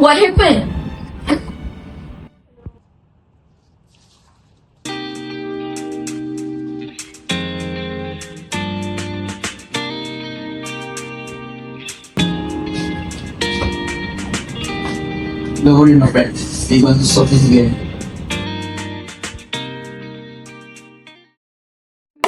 What happened? Don't worry, my friend. We're going to solve this again.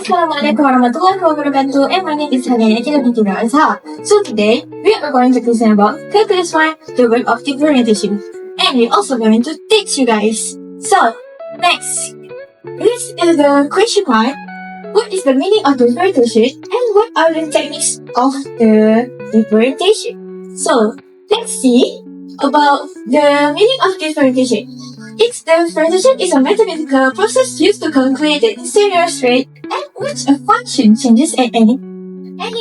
Assalamualaikum warahmatullahi wabarakatuh, and my name is HANANI from AZHAR. So today, we are going to present about calculus 1, the word of differentiation. And we're also going to teach you guys. So, next. This is the question mark. What is the meaning of differentiation and what are the techniques of the differentiation? So, let's see about the meaning of differentiation. Its differentiation is a mathematical process used to calculate the interior rate at which a function changes at any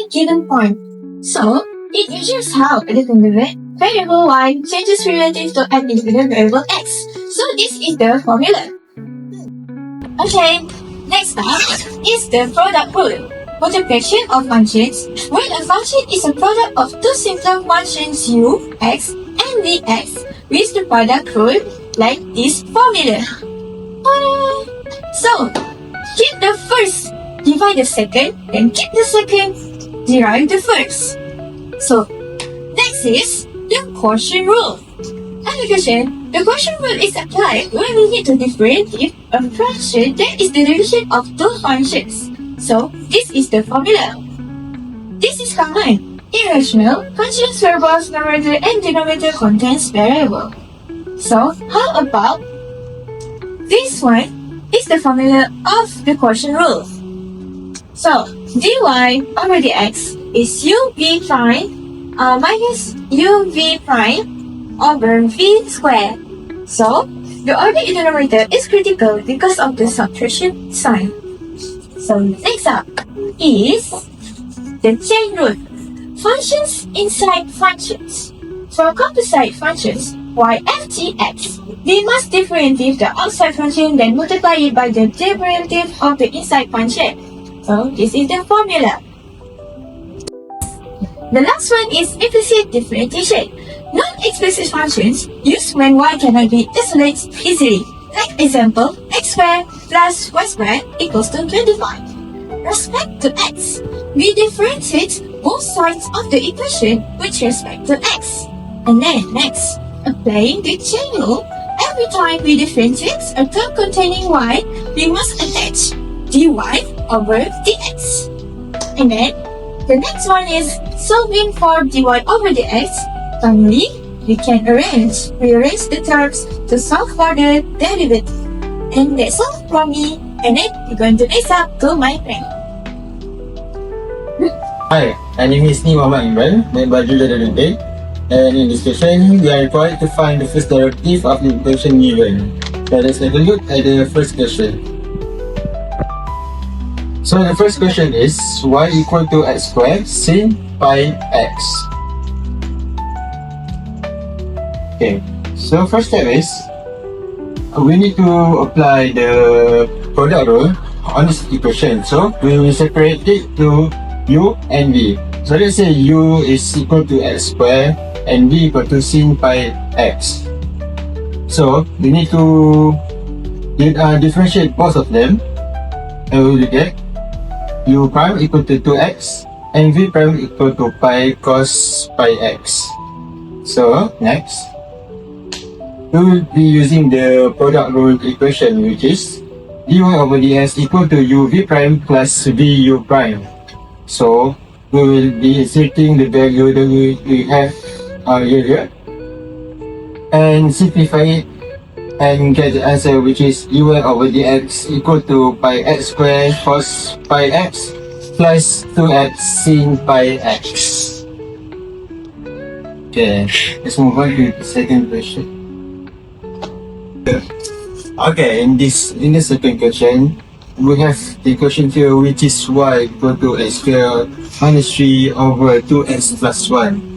given point. So, it measures how a determinate variable y changes relative to an independent variable x. So, this is the formula. Okay, next up is the product rule. Multiplication of functions. When a function is a product of two simpler functions u, x, and dx, with the product rule like this formula. So, keep the first, divide the second, then keep the second, derive the first. So, next is the quotient rule. Application. The quotient rule is applied when we need to differentiate a fraction that is the division of two functions. So, this is the formula. This is common. Irrational functions where both numerator and denominator contains variable. So, how about this one is the formula of the quotient rule. So, dy over dx is uv prime minus uv prime over v squared. So, the order in the numerator is critical because of the subtraction sign. So, next up is the chain rule. Functions inside functions. For composite functions, y, f, g, x, we must differentiate the outside function then multiply it by the derivative of the inside function. So, this is the formula. The last one is implicit differentiation. Non-explicit functions used when y cannot be isolated easily. Like example, x squared plus y squared equals to 25. Respect to x, we differentiate both sides of the equation with respect to x. And then next, applying the chain rule, every time we differentiate a term containing y, we must attach dy over dx. And then, the next one is solving for dy over dx. Finally, we can rearrange the terms to solve for the derivative. And that's all from me. And then, we're going to next up to my friend. Hi, my name is Muhammad IMRAN by BADRUL. And in this question, we are required to find the first derivative of the equation given. So let's have a look at the first question. So the first question is y equal to x squared sin pi x. Okay, so first step is we need to apply the product rule on this equation. So we will separate it to u and v. So let's say u is equal to x squared and v equal to sin pi x. So we need to differentiate both of them, and we will get u prime equal to 2x and v prime equal to pi cos pi x. So next, we will be using the product rule equation, which is dy over dx equal to uv prime plus vu prime. So we will be inserting the value that we have here and simplify it and get the answer, which is dy over dx equal to pi x squared cos pi x plus 2x sin pi x. Okay, let's move on to the second question. Okay, in the second question, we have the equation here, which is y equal to x squared minus 3 over 2x plus 1.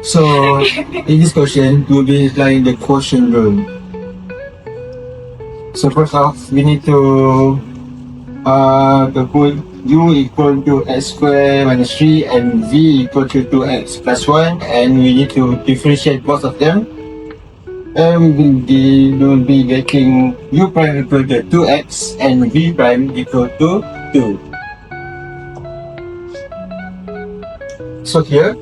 So, in this question, we'll be applying the quotient rule. So first off, we need to put u equal to x squared minus 3 and v equal to 2x plus 1, and we need to differentiate both of them. And we will be getting u prime equal to 2x and v prime equal to 2. So here,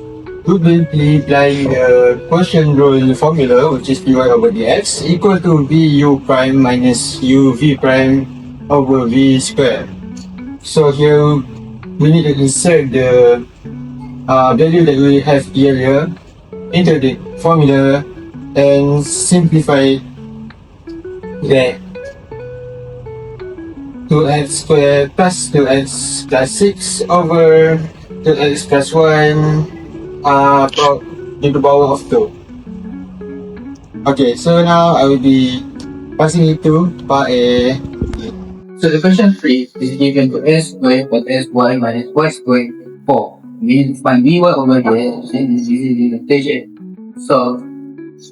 we will be applying the quotient rule formula, which is dy over dx equal to vu prime minus uv prime over v squared. So here, we need to insert the value that we have earlier into the formula and simplify that 2x squared plus 2x plus 6 over 2x plus 1 to the power of 2. Okay, so now I will be passing it to Part A. So the question 3 is given to s squared plus sy minus y squared 4. We find vy over there, and this is the differentiation. So,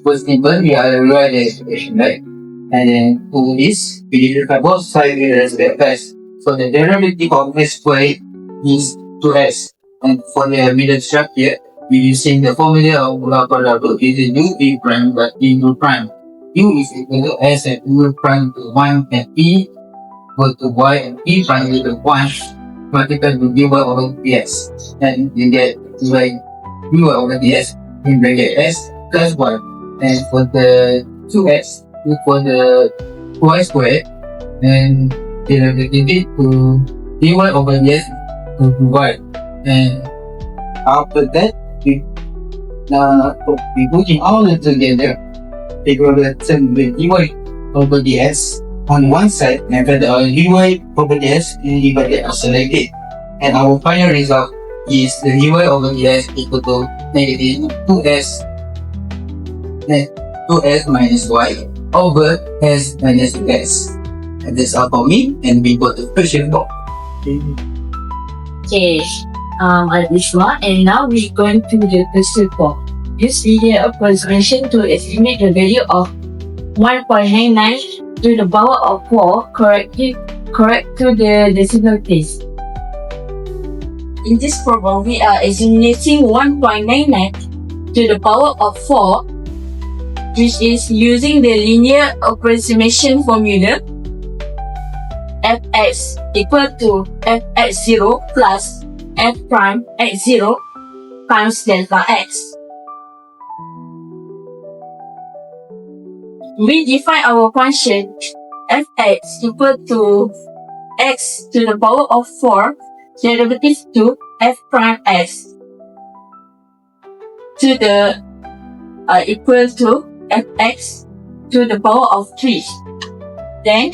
first simple, we are write the expression, right? And then to this, we identify both sides with respect to s. So the derivative of s squared is 2s. And for the middle structure, we're using the formula of blah blah blah. It is u v prime but u prime. U is equal to s and u prime to 1 and p equal to y and p prime equal to 1 multiplied with dy over ds. And you get dy over ds in bracket s plus 1. And for the 2x, for the y squared, and derivative to dy over ds to y. And after that, we putting all it together, equation with dy over ds on one side, and then dy over ds and dy are selected. And our final result is the dy over ds equal to negative 2s minus y over s minus s. And that's all for me, and we go to question 4. Okay, I'm Isma, and now we're going to the question 4. Use linear approximation to estimate the value of 1.99 to the power of 4 correct to the decimal place. In this problem, we are estimating 1.99 to the power of 4, which is using the linear approximation formula fx equal to fx0 plus f prime x0 times delta x. We define our function fx equal to x to the power of 4 derivative to f prime x to the equal to fx to the power of 3. Then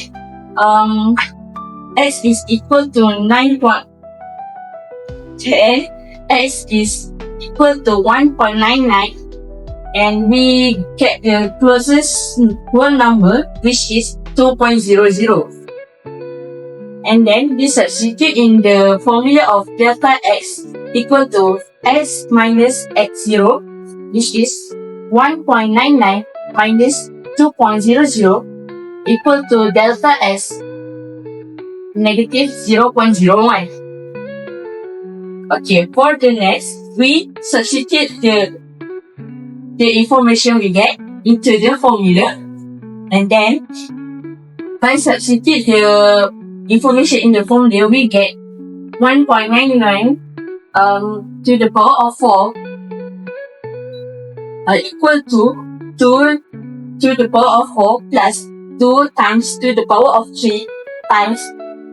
x is equal to 9. X is equal to 1.99, and we get the closest whole number, which is 2.00. And then we substitute in the formula of delta x equal to x minus x0, which is 1.99 minus 2.00 equal to delta x negative 0.01. Okay, for the next, we substitute the information we get into the formula, and then by substitute the information in the formula, we get 1.99 to the power of 4 equal to 2 to the power of 4 plus 2 times to the power of 3 times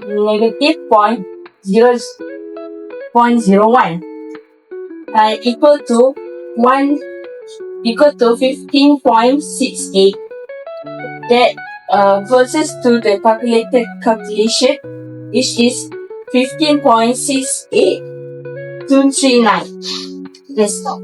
negative 0.01 equal to 15.68. That versus to the calculated calculation, which is 15.68239. Let's stop.